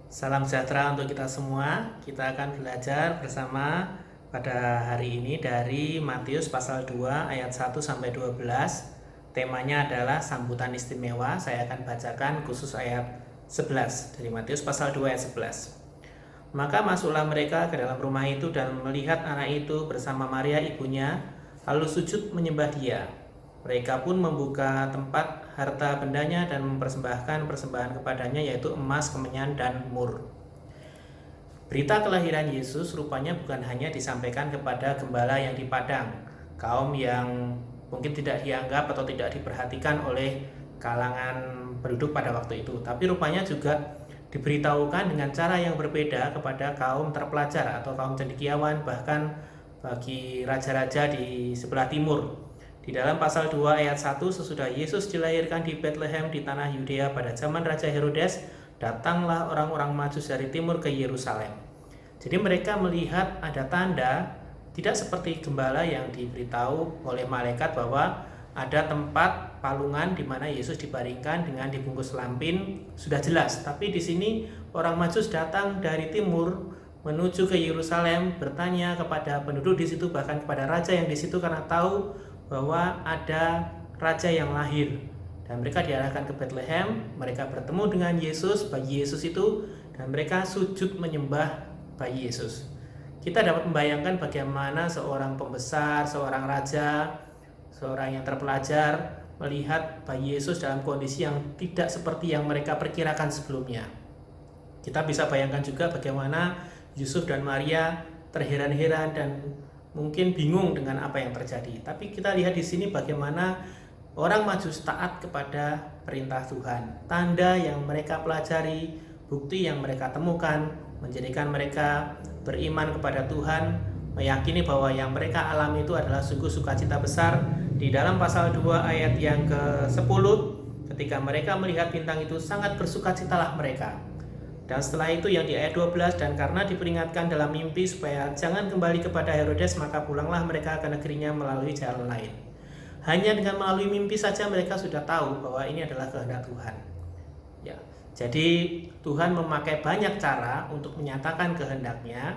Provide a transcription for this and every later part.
Salam sejahtera untuk kita semua. Kita akan belajar bersama pada hari ini dari Matius pasal 2 ayat 1 sampai 12. Temanya adalah sambutan istimewa. Saya akan bacakan khusus ayat 11 dari Matius pasal 2 ayat 11. Maka masuklah mereka ke dalam rumah itu dan melihat anak itu bersama Maria ibunya, lalu sujud menyembah dia. Mereka pun membuka tempat harta bendanya dan mempersembahkan persembahan kepadanya, yaitu emas, kemenyan, dan mur. Berita kelahiran Yesus rupanya bukan hanya disampaikan kepada gembala yang di padang, kaum yang mungkin tidak dianggap atau tidak diperhatikan oleh kalangan penduduk pada waktu itu, tapi rupanya juga diberitahukan dengan cara yang berbeda kepada kaum terpelajar atau kaum cendekiawan, bahkan bagi raja-raja di sebelah timur. Di dalam pasal 2 ayat 1, sesudah Yesus dilahirkan di Bethlehem di tanah Yudea pada zaman Raja Herodes, datanglah orang-orang Majus dari timur ke Yerusalem. Jadi mereka melihat ada tanda, tidak seperti gembala yang diberitahu oleh malaikat bahwa ada tempat palungan di mana Yesus dibaringkan dengan dibungkus lampin, sudah jelas. Tapi di sini orang Majus datang dari timur menuju ke Yerusalem, bertanya kepada penduduk di situ, bahkan kepada raja yang di situ, karena tahu bahwa ada raja yang lahir, dan mereka diarahkan ke Bethlehem. Mereka bertemu dengan Yesus, bayi Yesus itu, dan mereka sujud menyembah bayi Yesus. Kita dapat membayangkan bagaimana seorang pembesar, seorang raja, seorang yang terpelajar melihat bayi Yesus dalam kondisi yang tidak seperti yang mereka perkirakan sebelumnya. Kita bisa bayangkan juga bagaimana Yusuf dan Maria terheran-heran dan mungkin bingung dengan apa yang terjadi. Tapi kita lihat di sini bagaimana orang Majus taat kepada perintah Tuhan. Tanda yang mereka pelajari, bukti yang mereka temukan, menjadikan mereka beriman kepada Tuhan, meyakini bahwa yang mereka alami itu adalah sungguh sukacita besar. Di dalam pasal 2 ayat yang ke-10, ketika mereka melihat bintang itu, sangat bersukacitalah mereka. Dan setelah itu yang di ayat 12, dan karena diperingatkan dalam mimpi supaya jangan kembali kepada Herodes, maka pulanglah mereka ke negerinya melalui jalan lain. Hanya dengan melalui mimpi saja mereka sudah tahu bahwa ini adalah kehendak Tuhan. Ya, jadi Tuhan memakai banyak cara untuk menyatakan kehendaknya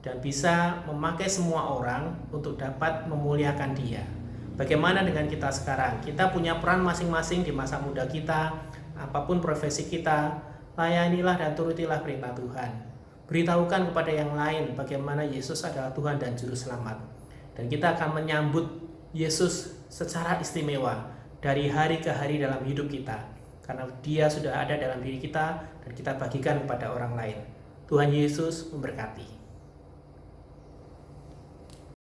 dan bisa memakai semua orang untuk dapat memuliakan Dia. Bagaimana dengan kita sekarang? Kita punya peran masing-masing di masa muda kita, apapun profesi kita. Layanilah dan turutilah perintah Tuhan. Beritahukan kepada yang lain bagaimana Yesus adalah Tuhan dan Juru Selamat. Dan kita akan menyambut Yesus secara istimewa dari hari ke hari dalam hidup kita. Karena Dia sudah ada dalam diri kita dan kita bagikan kepada orang lain. Tuhan Yesus memberkati.